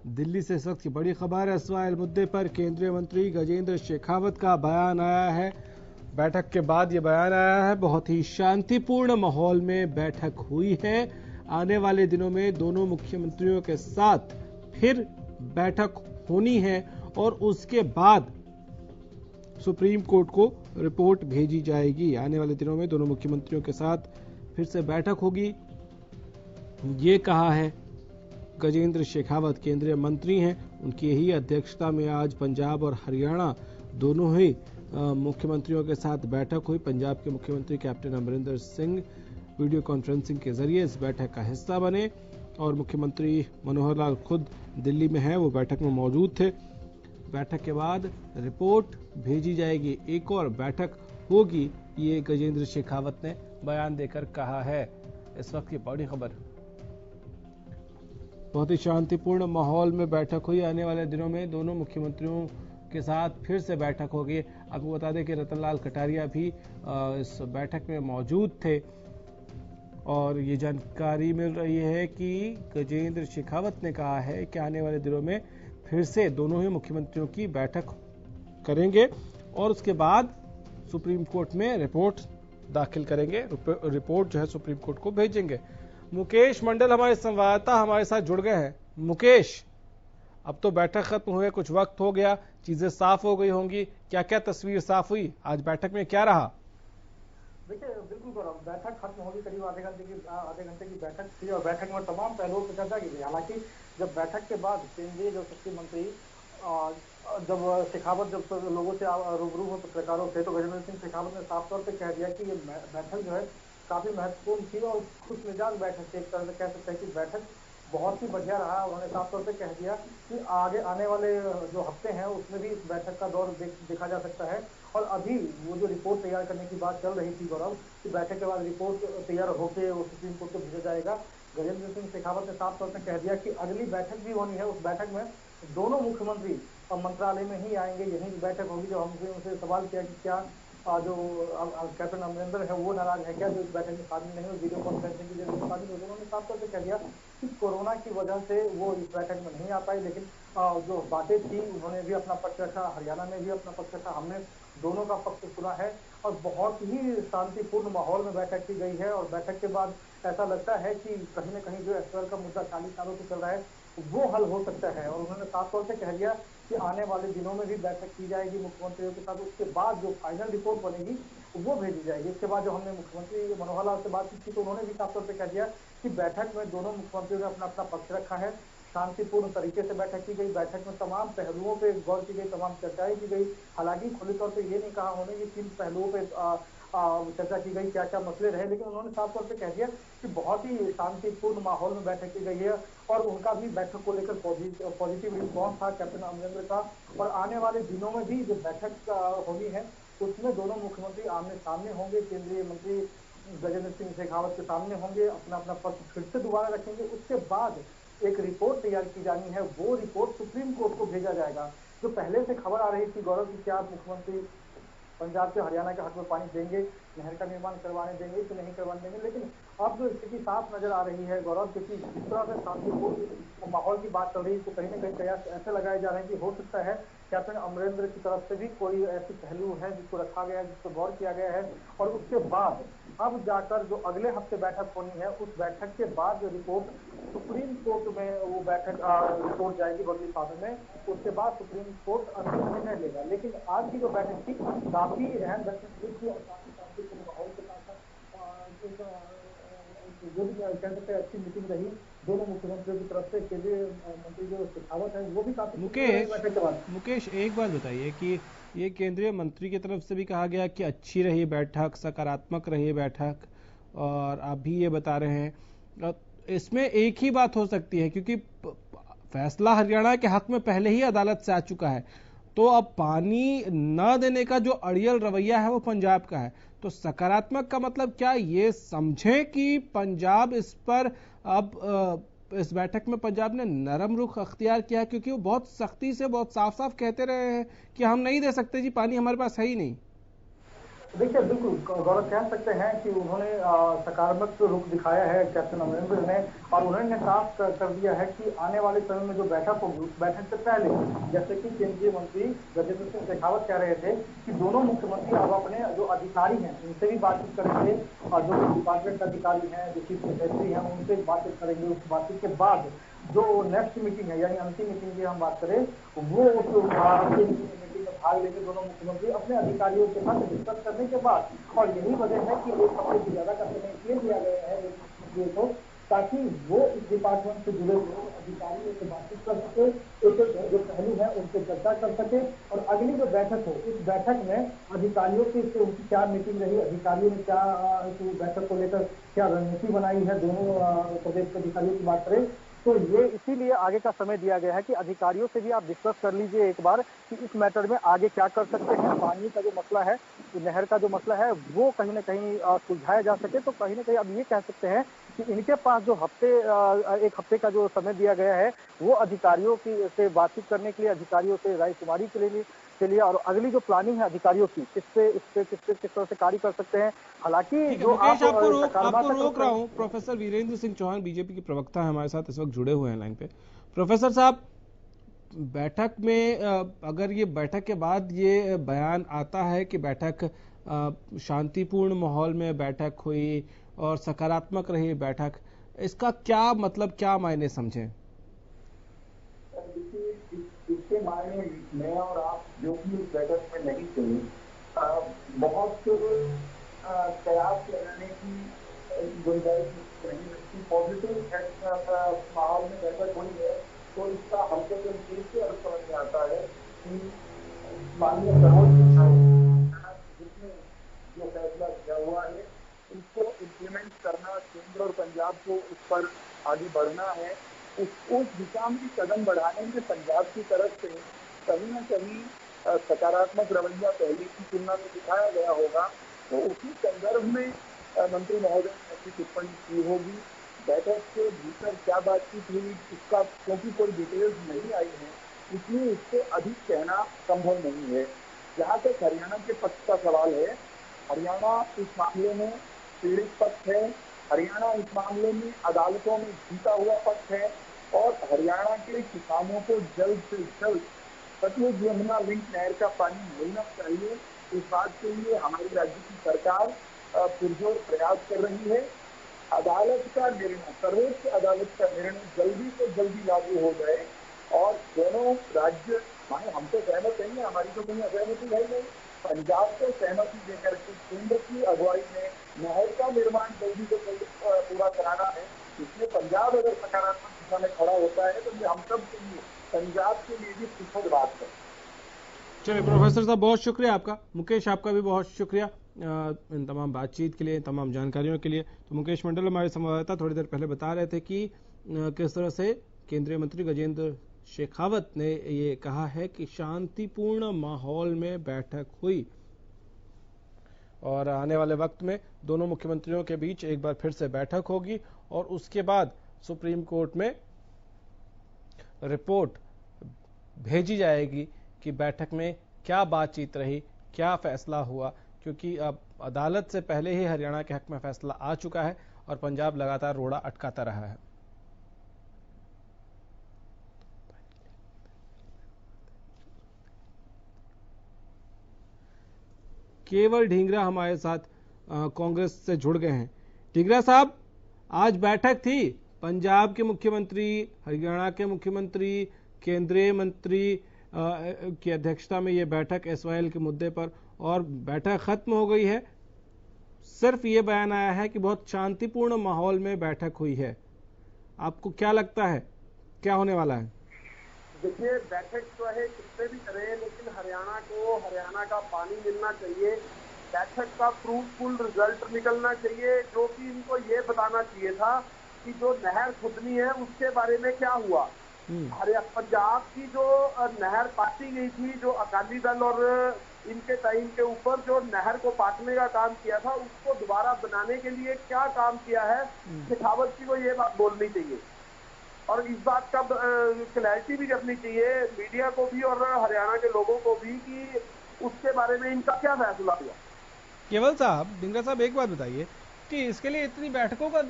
दिल्ली से इस वक्त की बड़ी खबर है। इसराइल मुद्दे पर केंद्रीय मंत्री गजेंद्र शेखावत का बयान आया है। बैठक के बाद ये बयान आया है। बहुत ही शांतिपूर्ण माहौल में बैठक हुई है। आने वाले दिनों में दोनों मुख्यमंत्रियों के साथ फिर बैठक होनी है और उसके बाद सुप्रीम कोर्ट को रिपोर्ट भेजी जाएगी। आने वाले दिनों में दोनों मुख्यमंत्रियों के साथ फिर से बैठक होगी, ये कहा है गजेंद्र शेखावत। केंद्रीय मंत्री हैं, उनकी ही अध्यक्षता में आज पंजाब और हरियाणा दोनों ही मुख्यमंत्रियों के साथ बैठक हुई। पंजाब के मुख्यमंत्री captain Amarinder Singh video conferencing के जरिए इस बैठक का हिस्सा बने और मुख्यमंत्री मनोहर लाल खुद दिल्ली में हैं, वो बैठक में मौजूद थे। बैठक के बाद रिपोर्ट भेजी जाएगी, एक और बैठक होगी, ये गजेंद्र शेखावत ने बयान देकर कहा है। इस वक्त की बड़ी खबर, बहुत ही शांतिपूर्ण माहौल में बैठक हुई। आने वाले दिनों में दोनों मुख्यमंत्रियों के साथ फिर से बैठक होगी। आपको बता दें कि रतनलाल कटारिया भी इस बैठक में मौजूद थे और ये जानकारी मिल रही है कि गजेंद्र शेखावत ने कहा है कि आने वाले दिनों में फिर से दोनों ही मुख्यमंत्रियों की बैठक करेंगे और उसके बाद सुप्रीम कोर्ट में रिपोर्ट दाखिल करेंगे। रिपोर्ट जो है सुप्रीम कोर्ट को भेजेंगे। मुकेश मंडल हमारे संवाददाता हमारे साथ जुड़ गए हैं। मुकेश, अब तो बैठक खत्म हुए कुछ वक्त हो गया, चीजें साफ हो गई होंगी, क्या क्या तस्वीर साफ हुई? आज बैठक में क्या रहा? देखिए, बिल्कुल गौरव, बैठक खत्म होगी, करीब आधे घंटे की बैठक थी और बैठक में तमाम पहलुओं पर चर्चा की गई। हालांकि जब बैठक के बाद केंद्रीय जल शक्ति मंत्री जब शेखावत लोगों से रूबरू हो पत्रकारों से, तो गजेंद्र सिंह शेखावत ने साफ तौर पर कह दिया कि ये बैठक जो है काफी महत्वपूर्ण थी और खुश मिजाज बैठक थी। एक तरह से कह सकते हैं कि बैठक बहुत ही बढ़िया रहा। उन्होंने साफ तौर पे कह दिया कि आगे आने वाले जो हफ्ते हैं उसमें भी इस बैठक का दौर देखा जा सकता है। और अभी वो जो रिपोर्ट तैयार करने की बात चल रही थी गौरव, कि बैठक के बाद रिपोर्ट तैयार होकर वो सुप्रीम कोर्ट को भेजा जाएगा। गजेंद्र सिंह शेखावत ने साफ तौर पर कह दिया कि अगली बैठक भी होनी है, उस बैठक में दोनों मुख्यमंत्री मंत्रालय में ही आएंगे, यही बैठक होगी। जब हमसे उनसे सवाल किया कि क्या जो कैप्टन अमरिंदर है वो नाराज है क्या जो इस बैठक में शामिल नहीं हो, वीडियो कॉन्फ्रेंसिंग के जरिए शामिल हो, उन्होंने साफ तौर पर कह दिया कि कोरोना की वजह से वो इस बैठक में नहीं आ पाए। लेकिन जो बातें थी उन्होंने भी अपना पक्ष रखा, हरियाणा में भी अपना पक्ष रखा, हमने दोनों का पक्ष सुना है और बहुत ही शांतिपूर्ण माहौल में बैठक की गई है। और बैठक के बाद ऐसा लगता है कि कहीं न कहीं जो एसवाल का मुद्दा 40 सालों से चल रहा है वो हल हो सकता है। और उन्होंने साफ तौर से कह दिया कि आने वाले दिनों में भी बैठक की जाएगी मुख्यमंत्रियों के साथ, उसके बाद जो फाइनल रिपोर्ट बनेगी वो भेजी जाएगी। इसके बाद जो हमने मुख्यमंत्री मनोहर लाल से बातचीत की तो उन्होंने भी साफ तौर पर कह दिया कि बैठक में दोनों मुख्यमंत्रियों ने अपना अपना पक्ष रखा है, शांतिपूर्ण तरीके से बैठक की गई। बैठक में तमाम पहलुओं पे गौर की गई, तमाम चर्चाएं की गई। हालांकि खुले तौर पे ये नहीं कहा उन्होंने कि किन पहलुओं पे चर्चा की गई, क्या क्या मसले रहे, लेकिन उन्होंने साफ तौर पे कह दिया कि बहुत ही शांतिपूर्ण माहौल में बैठक की गई है और उनका भी बैठक को लेकर पॉजिटिव रिस्पॉन्स था कैप्टन अमरिंदर का। और आने वाले दिनों में भी जो बैठक होनी है उसमें दोनों मुख्यमंत्री आमने सामने होंगे, केंद्रीय मंत्री गजेंद्र सिंह शेखावत के सामने होंगे, अपना अपना पक्ष फिर से दोबारा रखेंगे। उसके बाद एक रिपोर्ट तैयार की जानी है, वो रिपोर्ट सुप्रीम कोर्ट को भेजा जाएगा। जो पहले से खबर आ रही थी गौरव की क्या मुख्यमंत्री पंजाब से हरियाणा के हक में पानी देंगे, नहर का निर्माण करवाने देंगे कि नहीं करवाने देंगे, लेकिन अब जो स्थिति साफ नजर आ रही है गौरव, क्योंकि जिस तरह से शांतिपूर्ण माहौल की बात चल रही है तो कहीं ना कहीं प्रयास ऐसे लगाए जा रहे हैं कि हो सकता है कैप्टन अमरिंदर की तरफ से भी कोई ऐसी पहलू है जिसको रखा गया है, जिसको गौर किया गया है। और उसके बाद अब जाकर जो अगले हफ्ते बैठक होनी है उस बैठक के बाद जो रिपोर्ट सुप्रीम कोर्ट में वो बैठक रिपोर्ट जाएगी बदली फादर में, उसके बाद सुप्रीम कोर्ट अंतिम निर्णय लेगा। लेकिन आज की जो बैठक थी काफी अहम बैठक थी और काफी शांतिपूर्ण माहौल के साथ जो भी कह सकते हैं अच्छी मीटिंग रही दोनों मुख्यमंत्रियों की तरफ से। केंद्रीय मंत्री जो शेखावत है वो भी काफी मुकेश एक बात बताइए कि ये केंद्रीय मंत्री की तरफ से भी कहा गया कि अच्छी रही बैठक, सकारात्मक रही बैठक, और आप भी ये बता रहे हैं। इसमें एक ही बात हो सकती है क्योंकि फैसला हरियाणा के हक में पहले ही अदालत से आ चुका है, तो अब पानी न देने का जो अड़ियल रवैया है वो पंजाब का है। तो सकारात्मक का मतलब क्या ये समझें कि पंजाब इस पर अब इस बैठक में पंजाब ने नरम रुख अख्तियार किया है, क्योंकि वो बहुत सख्ती से बहुत साफ साफ कहते रहे हैं कि हम नहीं दे सकते जी, पानी हमारे पास है ही नहीं। देखिए बिल्कुल गौरव कह सकते हैं कि उन्होंने सकारात्मक रुख दिखाया है कैप्टन अमरिंदर ने, और उन्होंने साफ कर दिया है कि आने वाले समय में जो बैठक होगी उस बैठक से पहले, जैसे कि केंद्रीय मंत्री गजेंद्र सिंह शेखावत कह रहे थे कि दोनों मुख्यमंत्री अब अपने जो अधिकारी हैं उनसे भी बातचीत करेंगे, और जो डिपार्टमेंट अधिकारी हैं, जो चीफ सेक्रेटरी हैं, उनसे बातचीत करेंगे। उस बातचीत के बाद जो नेक्स्ट मीटिंग है, यानी अंतिम मीटिंग की हम बात करें, वो उस अंतिम मीटिंग में भाग लेंगे दोनों मुख्यमंत्री अपने अधिकारियों के साथ डिस्कस करने के बाद। और यही वजह है कि 1 हफ्ते से ज्यादा का समय इसलिए दिया गया है मुख्यमंत्रियों को, ताकि वो इस डिपार्टमेंट से जुड़े हुए अधिकारियों से बातचीत कर सके, एक जो पहलू है उनसे चर्चा कर सके, और अगली जो बैठक हो उस बैठक में अधिकारियों की उनकी क्या मीटिंग रही, अधिकारियों ने क्या इस बैठक को लेकर क्या रणनीति बनाई है, दोनों प्रदेश के अधिकारियों की बात करें तो ये इसीलिए आगे का समय दिया गया है कि अधिकारियों से भी आप डिस्कस कर लीजिए एक बार कि इस मैटर में आगे क्या कर सकते हैं। पानी का जो मसला है, नहर का जो मसला है, वो कहीं ना कहीं सुलझाया जा सके। तो कहीं ना कहीं अब ये कह सकते हैं कि इनके पास जो 1 हफ्ते का जो समय दिया गया है वो अधिकारियों की से बातचीत करने के लिए, अधिकारियों से रायशुमारी के लिए और अगली जो प्लानिंग है अधिकारियों की किस तरह से कार्य कर सकते हैं। हालांकि ठीक है जो मुकेश, आप आपको सकारात्मक रोक रहा हूं। प्रोफेसर वीरेंद्र सिंह चौहान बीजेपी के प्रवक्ता है, हमारे साथ इस वक्त जुड़े हुए हैं लाइन पे। प्रोफेसर साहब, बैठक में अगर ये बैठक के बाद ये बयान आता है कि बैठक शांतिपूर्ण माहौल में बैठक हुई और सकारात्मक रही बैठक, इसका क्या मतलब, क्या मायने समझें? देखिए, इसके मायने मैं और आप जो भी इस बैठक में नहीं थे, बहुत कयास लगाने की गुंजाइश नहीं रखती। पॉजिटिव माहौल में बैठक हुई है तो इसका हमको जो से अर्थ समझ में आता है कि माननीय सर्वोच्च न्यायालय जिसने जो फैसला किया हुआ है उसको इम्प्लीमेंट करना, केंद्र और पंजाब को उस पर आगे बढ़ना है। उस दिशा में कदम बढ़ाने में पंजाब की तरफ से कहीं न कहीं सकारात्मक रवैया पहले की तुलना में दिखाया गया होगा। तो उसी संदर्भ में मंत्री महोदय ने ऐसी टिप्पणी की होगी। बैठक के भीतर क्या बातचीत हुई इसका क्योंकि कोई डिटेल्स नहीं आई है, इसलिए इससे अधिक कहना संभव नहीं है। जहाँ तक हरियाणा के पक्ष का सवाल है, हरियाणा इस मामले में पीड़ित पक्ष है। हरियाणा इस मामले में अदालतों में जीता हुआ पक्ष है और हरियाणा के किसानों को जल्द से जल्द सतलुज यमुना लिंक नहर का पानी मिलना चाहिए। इस बात के लिए हमारी राज्य की सरकार पुरजोर प्रयास कर रही है। अदालत का निर्णय, सर्वोच्च अदालत का निर्णय जल्दी से जल्दी लागू हो जाए और दोनों राज्य, माने हम तो सहमत नहीं है, हमारी तो कोई असहमति है नहीं, पंजाब को सहमति देकर के केंद्र की अगुवाई में नहर का निर्माण जल्दी से जल्दी पूरा कराना है। इसमें पंजाब अगर सकारात्मक दिशा में खड़ा होता है तो ये हम सब के लिए, पंजाब के लिए भी सुखद बात है। चलिए प्रोफेसर साहब, बहुत शुक्रिया आपका। मुकेश, आपका भी बहुत शुक्रिया इन तमाम बातचीत के लिए, तमाम जानकारियों के लिए। तो मुकेश मंडल हमारे संवाददाता थोड़ी देर पहले बता रहे थे कि किस तरह से केंद्रीय मंत्री गजेंद्र शेखावत ने ये कहा है कि शांतिपूर्ण माहौल में बैठक हुई और आने वाले वक्त में दोनों मुख्यमंत्रियों के बीच एक बार फिर से बैठक होगी और उसके बाद सुप्रीम कोर्ट में रिपोर्ट भेजी जाएगी कि बैठक में क्या बातचीत रही, क्या फैसला हुआ, क्योंकि अब अदालत से पहले ही हरियाणा के हक में फैसला आ चुका है और पंजाब लगातार रोड़ा अटकाता रहा है। केवल ढींगरा हमारे साथ कांग्रेस से जुड़ गए हैं। ढींगरा साहब, आज बैठक थी, पंजाब के मुख्यमंत्री, हरियाणा के मुख्यमंत्री, केंद्रीय मंत्री की अध्यक्षता में यह बैठक एसवाईएल के मुद्दे पर, और बैठक खत्म हो गई है। सिर्फ ये बयान आया है कि बहुत शांतिपूर्ण माहौल में बैठक हुई है। आपको क्या लगता है क्या होने वाला है? देखिए, बैठक तो है कितने भी करें, लेकिन हरियाणा को हरियाणा का पानी मिलना चाहिए। बैठक का फ्रूटफुल रिजल्ट निकलना चाहिए, जो कि इनको ये बताना चाहिए था कि जो नहर खुदनी है उसके बारे में क्या हुआ। पंजाब की जो नहर पाटी गई थी, जो अकाली दल और इनके टाइम के ऊपर जो नहर को पाटने का काम किया था, उसको दोबारा बनाने के लिए क्या काम किया है, शेखावत जी को ये बात बोलनी चाहिए और इस बात का क्लैरिटी भी करनी चाहिए मीडिया को भी और हरियाणा के लोगों को भी कि उसके बारे में इनका क्या फैसला हुआ। केवल साहब, डिंगरा साहब, एक बात बताइए कि इसके लिए इतनी बैठकों का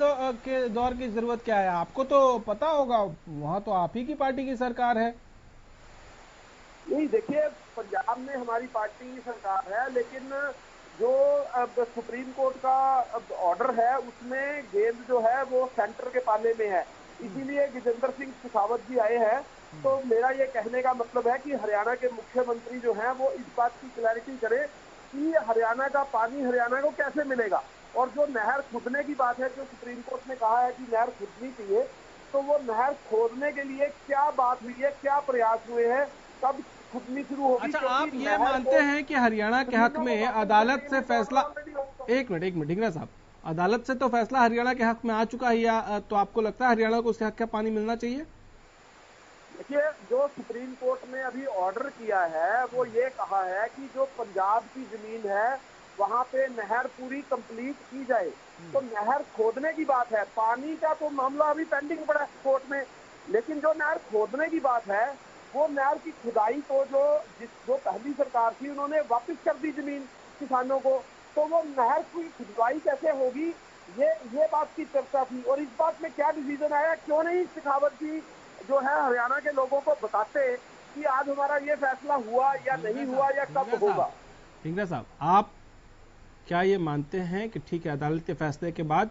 के दौर की जरूरत क्या है? आपको तो पता होगा, वहां तो आप ही की पार्टी की सरकार है। नहीं, देखिए, पंजाब में हमारी पार्टी की सरकार है, लेकिन जो अब सुप्रीम कोर्ट का अब ऑर्डर है उसमें गेंद जो है वो सेंटर के पाले में है, इसीलिए गजेंद्र सिंह शेखावत जी आए हैं। तो मेरा ये कहने का मतलब है कि हरियाणा के मुख्यमंत्री जो हैं वो इस बात की क्लैरिटी करें कि हरियाणा का पानी हरियाणा को कैसे मिलेगा। और जो नहर खोदने की बात है, जो सुप्रीम कोर्ट ने कहा है कि नहर खोदनी चाहिए, तो वो नहर खोदने के लिए क्या बात हुई है, क्या प्रयास हुए हैं, कब खुदनी शुरू होगी? अच्छा, आप क्योंकि ये मानते हैं कि हरियाणा के हक में अदालत से फैसला, एक मिनट ढींगरा साहब, अदालत से तो फैसला हरियाणा के हक में आ चुका है, या तो आपको लगता है हरियाणा को उसके हक का पानी मिलना चाहिए? देखिए, जो सुप्रीम कोर्ट ने अभी ऑर्डर किया है वो ये कहा है कि जो पंजाब की जमीन है वहां पे नहर पूरी कंप्लीट की जाए। तो नहर खोदने की बात है, पानी का तो मामला अभी पेंडिंग पड़ा है कोर्ट में, लेकिन जो नहर खोदने की बात है वो नहर की खुदाई को जो पहली सरकार थी उन्होंने वापस कर दी जमीन किसानों को, तो वो नहर की खुदाई कैसे होगी, ये बात की चर्चा थी। और इस बात में क्या डिसीजन आया, क्यों नहीं शेखावत जी जो है हरियाणा के लोगों को बताते कि आज हमारा ये फैसला हुआ या नहीं हुआ या कब होगा। ढींगरा साहब, आप क्या ये मानते हैं कि ठीक है, अदालत के फैसले के बाद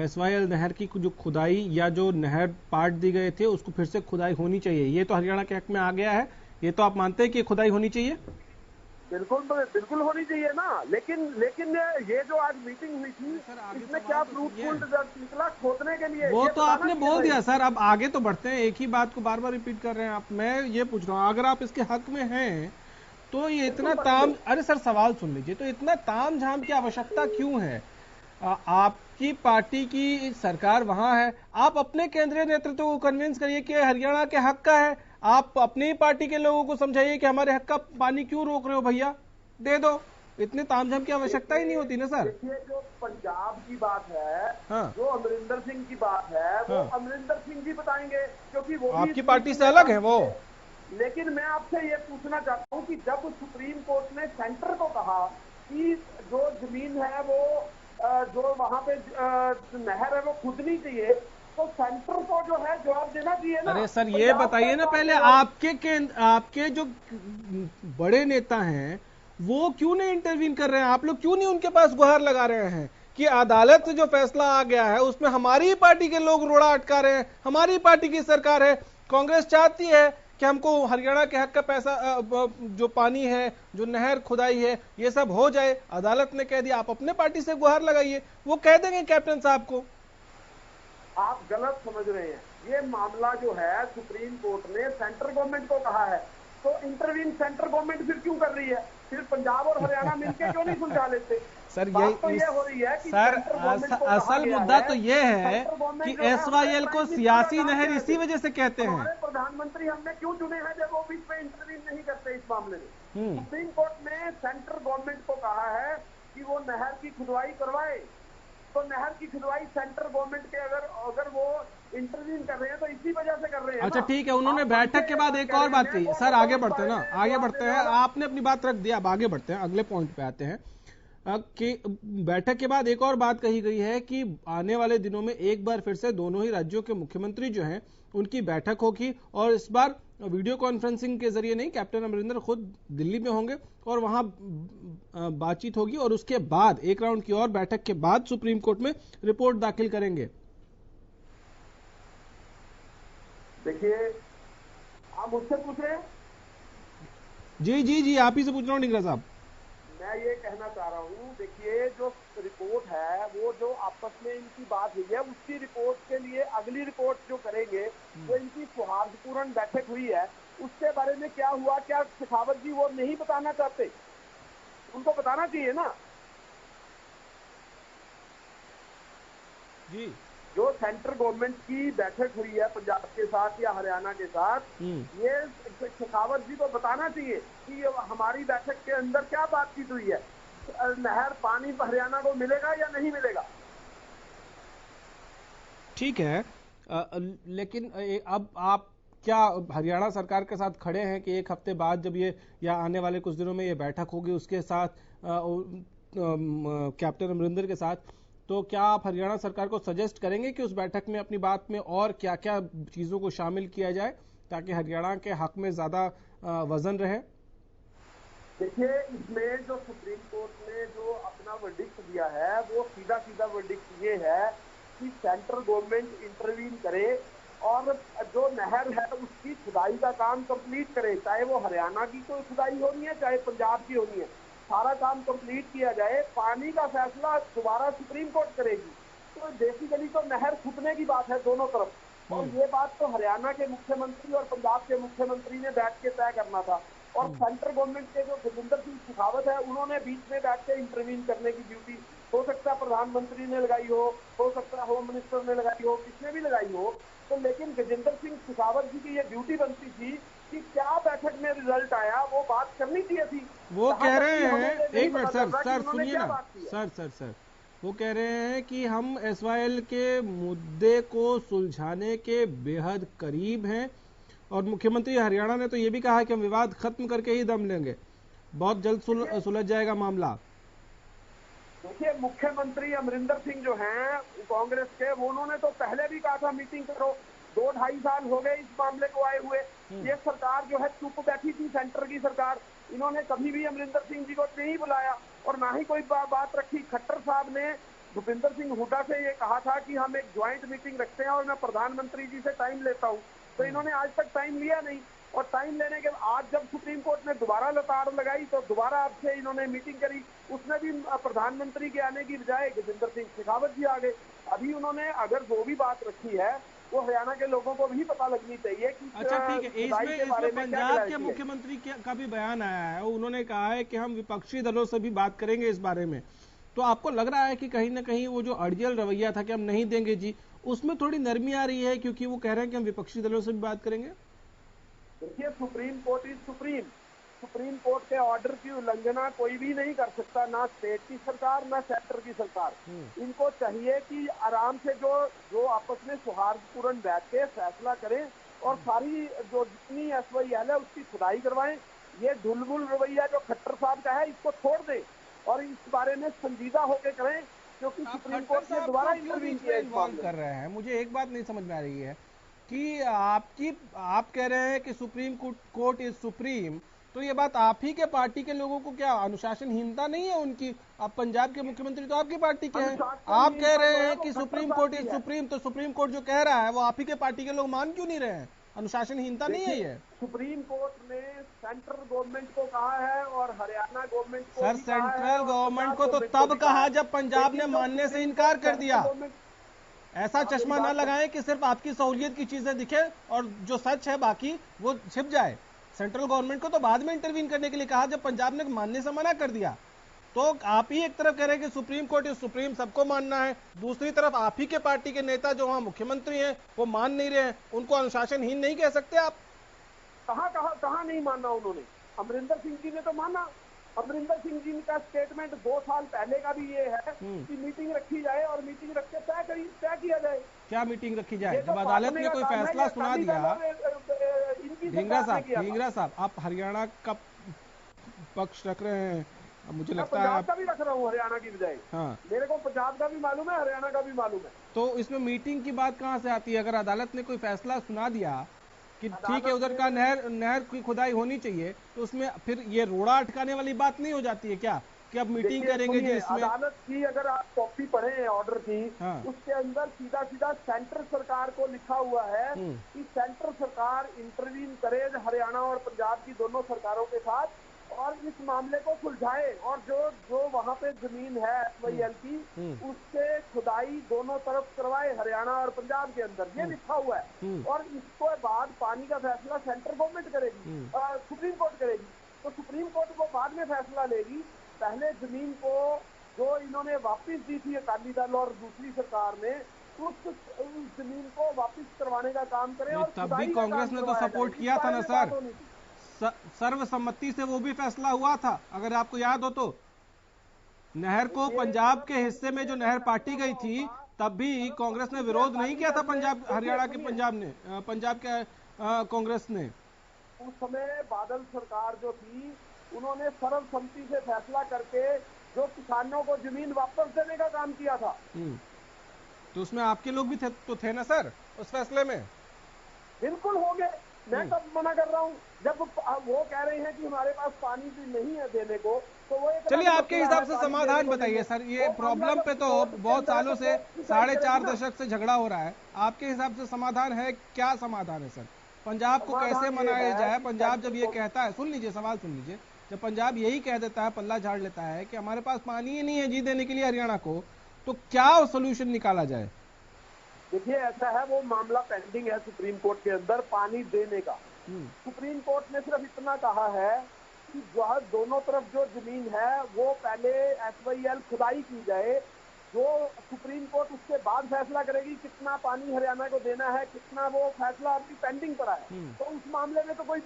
SYL नहर की जो खुदाई या जो नहर पार्ट दी गए थे उसको फिर से खुदाई होनी चाहिए, ये तो हरियाणा के हक में आ गया है, ये तो आप मानते हैं कि खुदाई होनी चाहिए? बिल्कुल होनी चाहिए ना, लेकिन ये जो आज मीटिंग हुई थी इसमें क्या फ्रूटफुल रिजल्ट निकला खोदने के लिए? वो तो आपने बोल दिया सर, अब आगे तो बढ़ते हैं, एक ही बात को बार बार रिपीट कर रहे हैं आप। मैं ये पूछ रहा हूँ, अगर आप इसके हक में हैं तो ये इतना अरे सर, सवाल सुन लीजिए, तो इतना ताम झाम की आवश्यकता क्यों है? आपकी पार्टी की सरकार वहां है, आप अपने केंद्रीय नेतृत्व को कन्विंस करिए कि हरियाणा के हक का है। आप अपनी पार्टी के लोगों को समझाइए कि हमारे हक का पानी क्यों रोक रहे हो भैया, दे दो। इतने तामझाम की आवश्यकता ही नहीं होती ना सर। देखिए, जो पंजाब की बात है, हाँ, जो अमरिंदर सिंह की बात है, वो हाँ, अमरिंदर सिंह जी बताएंगे, क्योंकि वो आपकी पार्टी से अलग है वो। लेकिन मैं आपसे ये पूछना चाहता हूँ कि जब सुप्रीम कोर्ट ने सेंटर को कहा कि जो जमीन है वो जो वहां पे नहर है वो खुदनी चाहिए, तो सेंटर को जो है जवाब देना चाहिए ना। अरे सर, ये बताइए ना पहले, आपके जो बड़े नेता हैं वो क्यों नहीं इंटरवीन कर रहे हैं? आप लोग क्यों नहीं उनके पास गुहार लगा रहे हैं कि अदालत से जो फैसला आ गया है उसमें हमारी पार्टी के लोग रोड़ा अटका रहे हैं, हमारी पार्टी की सरकार है, कांग्रेस चाहती है कि हमको हरियाणा के हक का पैसा, जो पानी है, जो नहर खुदाई है, ये सब हो जाए। अदालत ने कह दिया, आप अपने पार्टी से गुहार लगाइए, वो कह देंगे कैप्टन साहब को। आप गलत समझ रहे हैं, ये मामला जो है सुप्रीम कोर्ट ने सेंट्रल गवर्नमेंट को कहा है, तो इंटरवीन सेंट्रल गवर्नमेंट फिर क्यों कर रही है? फिर पंजाब और हरियाणा मिलकर क्यों नहीं सुलझा लेते? सर, ये हो रही है कि सर, असल मुद्दा तो ये है कि SYL को सियासी नहर इसी वजह से कहते हैं। हमारे प्रधानमंत्री हमने क्यों चुने हैं जब वो बीच में इंटरवीन नहीं करते इस मामले में? सुप्रीम कोर्ट ने सेंट्रल गवर्नमेंट को कहा है कि वो नहर की खुदवाई करवाए, तो नहर की खुदवाई सेंट्रल गवर्नमेंट के अगर वो इंटरवीन कर रहे हैं तो इसी वजह से कर रहे हैं। अच्छा ठीक है, उन्होंने बैठक के बाद एक और बात कही सर, आगे बढ़ते हैं ना, आगे बढ़ते हैं, आपने अपनी बात रख दी, अब आगे बढ़ते हैं, अगले पॉइंट पे आते हैं कि बैठक के बाद एक और बात कही गई है कि आने वाले दिनों में एक बार फिर से दोनों ही राज्यों के मुख्यमंत्री जो हैं उनकी बैठक होगी, और इस बार वीडियो कॉन्फ्रेंसिंग के जरिए नहीं, कैप्टन अमरिंदर खुद दिल्ली में होंगे और वहां बातचीत होगी, और उसके बाद एक राउंड की और बैठक के बाद सुप्रीम कोर्ट में रिपोर्ट दाखिल करेंगे। देखिए, आप मुझसे पूछ रहे हैं? जी, आप ही से पूछ रहा हूँ ढींगरा साहब। मैं ये कहना चाह रहा हूँ, देखिए, जो रिपोर्ट है वो जो आपस में इनकी बात हुई है उसकी रिपोर्ट के लिए अगली रिपोर्ट जो करेंगे, जो इनकी सौहार्दपूर्ण बैठक हुई है उसके बारे में क्या हुआ, क्या शेखावत जी वो नहीं बताना चाहते? उनको बताना चाहिए ना जी। जो सेंट्रल गवर्नमेंट की बैठक हुई है पंजाब के साथ या हरियाणा के साथ, ये शेखावत जी को बताना चाहिए कि हमारी बैठक के अंदर क्या बातचीत हुई है, नहर पानी हरियाणा को मिलेगा या नहीं मिलेगा। ठीक है, लेकिन अब आप क्या हरियाणा सरकार के साथ खड़े हैं कि एक हफ्ते बाद जब ये, या आने वाले कुछ दिनों में ये बैठक होगी उसके साथ कैप्टन अमरिंदर के साथ, तो क्या आप हरियाणा सरकार को सजेस्ट करेंगे कि उस बैठक में अपनी बात में और क्या क्या चीजों को शामिल किया जाए ताकि हरियाणा के हक में ज्यादा वजन रहे? देखिए, इसमें जो सुप्रीम कोर्ट ने जो अपना वर्डिक्ट दिया है वो सीधा सीधा वर्डिक्ट ये है कि सेंट्रल गवर्नमेंट इंटरवीन करे और जो नहर है उसकी खुदाई का काम कंप्लीट करे, चाहे वो हरियाणा की कोई खुदाई होनी है चाहे पंजाब की होनी है, सारा काम कंप्लीट किया जाए। पानी का फैसला दोबारा सुप्रीम कोर्ट करेगी। तो बेसिकली तो नहर खुदने की बात है दोनों तरफ, और ये बात तो हरियाणा के मुख्यमंत्री और पंजाब के मुख्यमंत्री ने बैठ के तय करना था। और सेंट्रल गवर्नमेंट के जो गजेंद्र सिंह शेखावत है उन्होंने बीच में बैठ के इंटरवीन करने की ड्यूटी हो सकता है प्रधानमंत्री ने लगाई हो सकता है होम मिनिस्टर ने लगाई हो, किसने भी लगाई हो। तो लेकिन गजेंद्र सिंह शेखावत जी की ये ड्यूटी बनती थी कि क्या बैठक में रिजल्ट आया वो बात करनी चाहिए थी। वो कह रहे हैं, एक मिनट सर सुनिए ना सर, वो कह रहे हैं कि हम एसवाईएल के मुद्दे को सुलझाने के बेहद करीब हैं और मुख्यमंत्री हरियाणा ने तो ये भी कहा है कि हम विवाद खत्म करके ही दम लेंगे, बहुत जल्द सुलझ जाएगा मामला। देखिए, मुख्यमंत्री अमरिंदर सिंह जो हैं कांग्रेस के, वो उन्होंने तो पहले भी कहा था मीटिंग करो। 2-2.5 साल हो गए इस मामले को आए हुए। ये सरकार जो है चुप बैठी थी, सेंटर की सरकार, इन्होंने कभी भी अमरिंदर सिंह जी को नहीं बुलाया और ना ही कोई बात रखी। खट्टर साहब ने भूपिंदर सिंह हुड्डा से ये कहा था कि हम एक ज्वाइंट मीटिंग रखते हैं और मैं प्रधानमंत्री जी से टाइम लेता हूँ, तो इन्होंने आज तक टाइम लिया नहीं। और टाइम लेने के आज जब सुप्रीम कोर्ट ने दोबारा लताड़ लगाई तो दोबारा अब से इन्होंने मीटिंग करी, उसमें भी प्रधानमंत्री के आने की बजाय गजेंद्र सिंह शेखावत जी आ गए। अभी उन्होंने अगर जो भी बात रखी है वो हरियाणा के लोगों को भी पता लगनी चाहिए कि अच्छा ठीक है, इसमें पंजाब के मुख्यमंत्री का भी बयान आया है, उन्होंने कहा है कि हम विपक्षी दलों से भी बात करेंगे इस बारे में। तो आपको लग रहा है कि कहीं ना कहीं वो जो अड़ियल रवैया था कि हम नहीं देंगे जी, उसमें थोड़ी नरमी आ रही है क्योंकि वो कह रहे हैं कि हम विपक्षी दलों से भी बात करेंगे? देखिए, supreme court is supreme. Supreme court के ऑर्डर की उल्लंघना कोई भी नहीं कर सकता, ना स्टेट की सरकार ना सेंटर की सरकार। इनको चाहिए कि आराम से जो आपस में सौहार्दपूर्ण बैठ के फैसला करें और सारी जो जितनी एसवाईएल है उसकी खुदाई करवाएं। ये ढुलमुल रवैया जो खट्टर साहब का है इसको छोड़ दें और इस बारे में संजीदा होकर करें, क्योंकि सुप्रीम कोर्ट ने दोबारा इंटरवीन किया इस मामले में। कर रहे हैं, मुझे एक बात नहीं समझ में आ रही है कि आप कह रहे हैं कि सुप्रीम कोर्ट इज सुप्रीम, तो ये बात आप ही के पार्टी के लोगों को क्या अनुशासनहीनता नहीं है उनकी? आप पंजाब के मुख्यमंत्री तो आपकी पार्टी के हैं, आप कह रहे हैं कि सुप्रीम कोर्ट इज सुप्रीम, तो सुप्रीम कोर्ट जो कह रहा है वो आप ही के पार्टी के लोग मान क्यों नहीं रहे हैं? अनुशासनहीनता नहीं है ये? सुप्रीम कोर्ट ने सेंट्रल गवर्नमेंट को कहा है और हरियाणा गवर्नमेंट को सर, सेंट्रल गवर्नमेंट को तो तब कहा जब पंजाब ने मानने से इनकार कर दिया। ऐसा चश्मा ना लगाएं कि सिर्फ आपकी सहूलियत की चीजें दिखे और जो सच है बाकी वो छिप जाए। सेंट्रल गवर्नमेंट को तो बाद में इंटरवीन करने के लिए कहा जब पंजाब ने मानने से मना कर दिया। तो आप ही एक तरफ कह रहे हैं कि सुप्रीम कोर्ट इज सुप्रीम, सबको मानना है, दूसरी तरफ आप ही के पार्टी के नेता जो वहां मुख्यमंत्री हैं वो मान नहीं रहे हैं, उनको अनुशासनहीन नहीं कह सकते आप? कहां नहीं माना उन्होंने? अमरिंदर सिंह जी ने तो माना। अमरिंदर सिंह जी का स्टेटमेंट 2 साल पहले का भी ये है कि मीटिंग रखी जाए और मीटिंग रख के तय किया जाए। क्या मीटिंग रखी जाए? जब अदालत ने कोई फैसला सुना दिया। ढींगरा साहब, आप हरियाणा का पक्ष रख रहे हैं, मुझे लगता है पंजाब का भी रख रहा हूँ हरियाणा की बजाय। हाँ, मेरे को पंजाब का भी मालूम है, हरियाणा का भी मालूम है। तो इसमें मीटिंग की बात कहां से आती है? अगर अदालत ने कोई फैसला सुना दिया कि ठीक है उधर का नहर की खुदाई होनी चाहिए, तो उसमें फिर ये रोड़ा अटकाने वाली बात नहीं हो जाती है क्या कि अब मीटिंग करेंगे जी इसमें? अदालत की अगर आप कॉपी पढ़े ऑर्डर की, हाँ, उसके अंदर सीधा सीधा सेंटर सरकार को लिखा हुआ है कि सेंटर सरकार इंटरवीन करे हरियाणा और पंजाब की दोनों सरकारों के साथ और इस मामले को सुलझाए और जो वहां पे जमीन है एसवाईएल की उससे खुदाई दोनों तरफ करवाए हरियाणा और पंजाब के अंदर, ये लिखा हुआ है। और इसके बाद पानी का फैसला सेंट्रल गवर्नमेंट करेगी, सुप्रीम कोर्ट करेगी। तो सुप्रीम कोर्ट को बाद में फैसला लेगी, पहले जमीन को जो इन्होंने वापिस दी थी अकाली दल और दूसरी सरकार ने, उस जमीन को वापिस करवाने का काम करे। और तब भी कांग्रेस ने तो सपोर्ट किया था ना सर, सर्वसम्मति से वो भी फैसला हुआ था, अगर आपको याद हो तो। नहर को पंजाब के हिस्से में जो नहर पाटी गई थी तब भी कांग्रेस ने विरोध नहीं किया था, पंजाब हरियाणा के पंजाब के कांग्रेस ने। उस समय बादल सरकार जो थी उन्होंने सर्वसम्मति से फैसला करके जो किसानों को जमीन वापस देने का काम किया था। तो उसमें आपके लोग भी थे ना सर उस फैसले में? बिल्कुल हो गए। मैं कब मना कर रहा हूँ? जब वो कह रहे हैं कि हमारे पास पानी भी नहीं है देने को, तो वो चलिए आपके हिसाब से समाधान बताइए सर। ये प्रॉब्लम पे तो बहुत सालों से 4.5 दशक से झगड़ा हो रहा है। आपके हिसाब से समाधान है? क्या समाधान है सर? पंजाब को कैसे मनाया जाए? पंजाब जब ये कहता है, सुन लीजिए सवाल सुन लीजिए, जब पंजाब यही कह देता है, पल्ला झाड़ लेता है कि हमारे पास पानी ही नहीं है जी देने के लिए हरियाणा को, तो क्या सोल्यूशन निकाला जाए? देखिए ऐसा है, वो मामला पेंडिंग है सुप्रीम कोर्ट के अंदर पानी देने का। सुप्रीम कोर्ट ने सिर्फ इतना कहा है कि जो दोनों तरफ जो जमीन है वो पहले SYL खुदाई की जाए, जो सुप्रीम कोर्ट उसके बाद फैसला करेगी कितना पानी हरियाणा को देना है, कितना, वो फैसला अभी पेंडिंग पड़ा है। तो उस मामले में तो कोई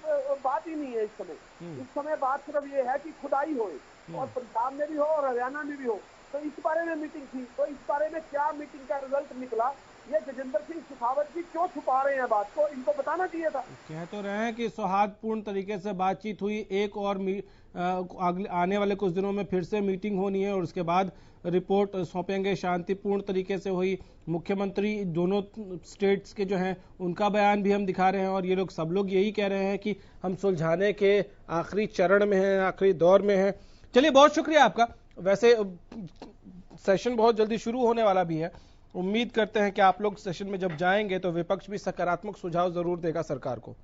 बात ही नहीं है इस समय। इस समय बात सिर्फ ये है कि खुदाई हो, और पंजाब में भी हो और हरियाणा में भी हो। तो इस बारे में मीटिंग थी, तो इस बारे में क्या मीटिंग का रिजल्ट निकला, ये गजेंद्र सिंह शेखावत जी क्यों छुपा रहे हैं बात को? इनको बताना चाहिए था। कह तो रहे हैं कि सौहार्दपूर्ण तरीके से बातचीत हुई, एक और आने वाले कुछ दिनों में फिर से मीटिंग होनी है और उसके बाद रिपोर्ट सौंपेंगे। शांतिपूर्ण तरीके से हुई। मुख्यमंत्री दोनों स्टेट्स के जो हैं उनका बयान भी हम दिखा रहे हैं और ये लोग सब लोग यही कह रहे हैं कि हम सुलझाने के आखिरी चरण में हैं, आखिरी दौर में हैं। चलिए बहुत शुक्रिया आपका। वैसे सेशन बहुत जल्दी शुरू होने वाला भी है। उम्मीद करते हैं कि आप लोग सेशन में जब जाएंगे तो विपक्ष भी सकारात्मक सुझाव जरूर देगा सरकार को।